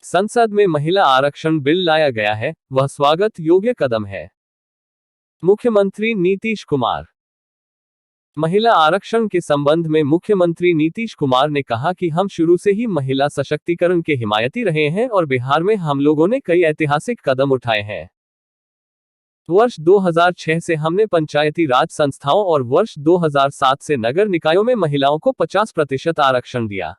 संसद में महिला आरक्षण बिल लाया गया है, वह स्वागत योग्य कदम है। मुख्यमंत्री नीतीश कुमार। महिला आरक्षण के संबंध में मुख्यमंत्री नीतीश कुमार ने कहा कि हम शुरू से ही महिला सशक्तिकरण के हिमायती रहे हैं और बिहार में हम लोगों ने कई ऐतिहासिक कदम उठाए हैं। वर्ष 2006 से हमने पंचायती राज संस्थाओं और वर्ष 2007 से नगर निकायों में महिलाओं को 50% आरक्षण दिया।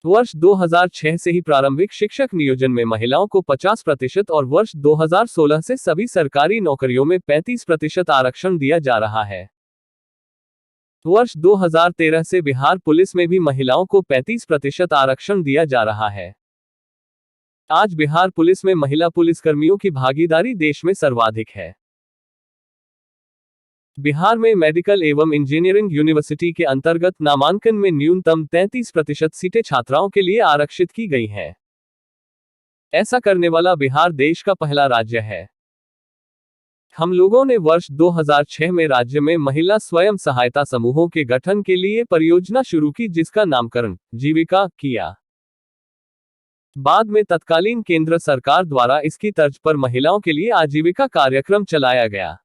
वर्ष 2006 से ही प्रारंभिक शिक्षक नियोजन में महिलाओं को 50% और वर्ष 2016 से सभी सरकारी नौकरियों में 35% आरक्षण दिया जा रहा है। वर्ष 2013 से बिहार पुलिस में भी महिलाओं को 35% आरक्षण दिया जा रहा है। आज बिहार पुलिस में महिला पुलिसकर्मियों की भागीदारी देश में सर्वाधिक है। बिहार में मेडिकल एवं इंजीनियरिंग यूनिवर्सिटी के अंतर्गत नामांकन में न्यूनतम 33% सीटें छात्राओं के लिए आरक्षित की गई हैं। ऐसा करने वाला बिहार देश का पहला राज्य है। हम लोगों ने वर्ष 2006 में राज्य में महिला स्वयं सहायता समूहों के गठन के लिए परियोजना शुरू की, जिसका नामकरण जीविका किया। बाद में तत्कालीन केंद्र सरकार द्वारा इसकी तर्ज पर महिलाओं के लिए आजीविका कार्यक्रम चलाया गया।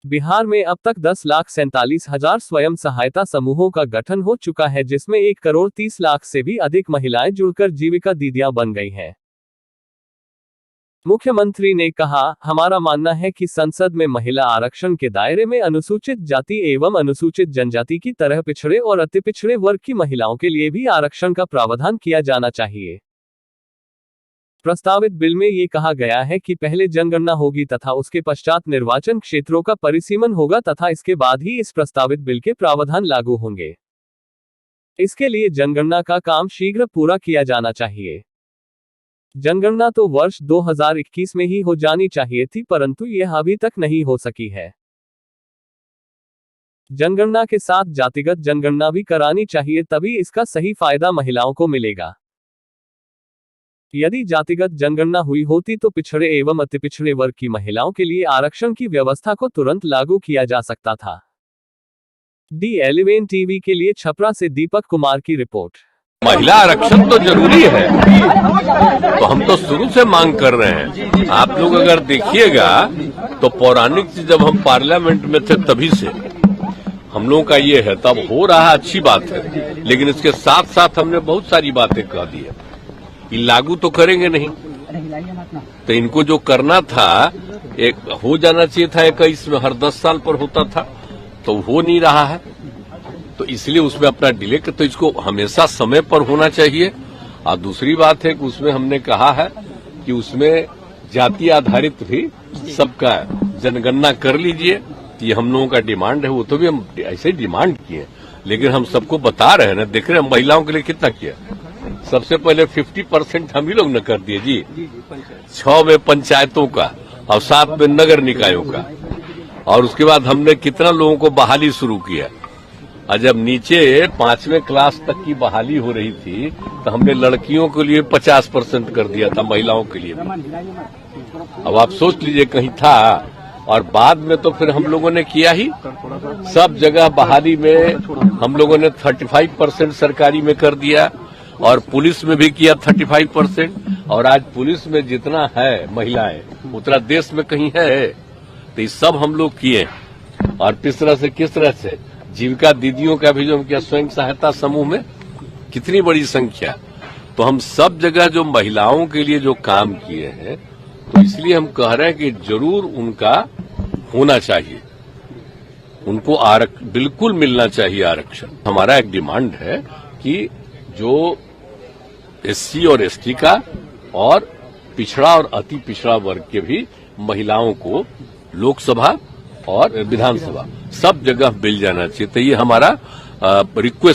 बिहार में अब तक 10,47,000 स्वयं सहायता समूहों का गठन हो चुका है, जिसमें 1,30,00,000 से भी अधिक महिलाएं जुड़कर जीविका दीदियां बन गई हैं। मुख्यमंत्री ने कहा, हमारा मानना है कि संसद में महिला आरक्षण के दायरे में अनुसूचित जाति एवं अनुसूचित जनजाति की तरह पिछड़े और अति पिछड़े वर्ग की महिलाओं के लिए भी आरक्षण का प्रावधान किया जाना चाहिए। प्रस्तावित बिल में ये कहा गया है कि पहले जनगणना होगी तथा उसके पश्चात निर्वाचन क्षेत्रों का परिसीमन होगा तथा इसके बाद ही इस प्रस्तावित बिल के प्रावधान लागू होंगे। इसके लिए जनगणना का काम शीघ्र पूरा किया जाना चाहिए। जनगणना तो वर्ष 2021 में ही हो जानी चाहिए थी, परंतु यह अभी तक नहीं हो सकी है। जनगणना के साथ जातिगत जनगणना भी करानी चाहिए, तभी इसका सही फायदा महिलाओं को मिलेगा। यदि जातिगत जनगणना हुई होती तो पिछड़े एवं अति पिछड़े वर्ग की महिलाओं के लिए आरक्षण की व्यवस्था को तुरंत लागू किया जा सकता था। D11 टीवी के लिए छपरा से दीपक कुमार की रिपोर्ट। महिला आरक्षण तो जरूरी है, तो हम तो शुरू से मांग कर रहे हैं। आप लोग अगर देखिएगा तो पौराणिक से जब हम पार्लियामेंट में थे तभी से हम लोगों का ये है, तब हो रहा अच्छी बात है, लेकिन इसके साथ साथ हमने बहुत सारी बातें कह दी है। ये लागू तो करेंगे नहीं, तो इनको जो करना था एक हो जाना चाहिए था 21 में, हर 10 साल पर होता था, तो हो नहीं रहा है, तो इसलिए उसमें अपना डिले तो इसको हमेशा समय पर होना चाहिए। और दूसरी बात है कि उसमें हमने कहा है कि उसमें जाति आधारित भी सबका जनगणना कर लीजिए। ये हम लोगों का डिमांड है, वो तो भी हम ऐसे डिमांड किए, लेकिन हम सबको बता रहे हैं ना, देख रहे हैं महिलाओं के लिए कितना किया। सबसे पहले 50% हम ही लोग ने कर दिए जी, 6 में पंचायतों का और 7 में नगर निकायों का, और उसके बाद हमने कितना लोगों को बहाली शुरू किया। और जब नीचे 5वें क्लास तक की बहाली हो रही थी तो हमने लड़कियों के लिए 50% कर दिया था, महिलाओं के लिए। अब आप सोच लीजिए कहीं था, और बाद में तो फिर हम लोगों ने किया ही, सब जगह बहाली में हम लोगों ने 35% सरकारी में कर दिया, और पुलिस में भी किया 35%, और आज पुलिस में जितना है महिलाएं उतना देश में कहीं है, तो ये सब हम लोग किए। और किस तरह से जीविका दीदियों का भी जो किया, स्वयं सहायता समूह में कितनी बड़ी संख्या। तो हम सब जगह जो महिलाओं के लिए जो काम किए हैं, तो इसलिए हम कह रहे हैं कि जरूर उनका होना चाहिए, उनको बिल्कुल मिलना चाहिए आरक्षण। हमारा एक डिमांड है कि जो SC और ST का और पिछड़ा और अति पिछड़ा वर्ग के भी महिलाओं को लोकसभा और विधानसभा सब जगह मिल जाना चाहिए। तो ये हमारा रिक्वेस्ट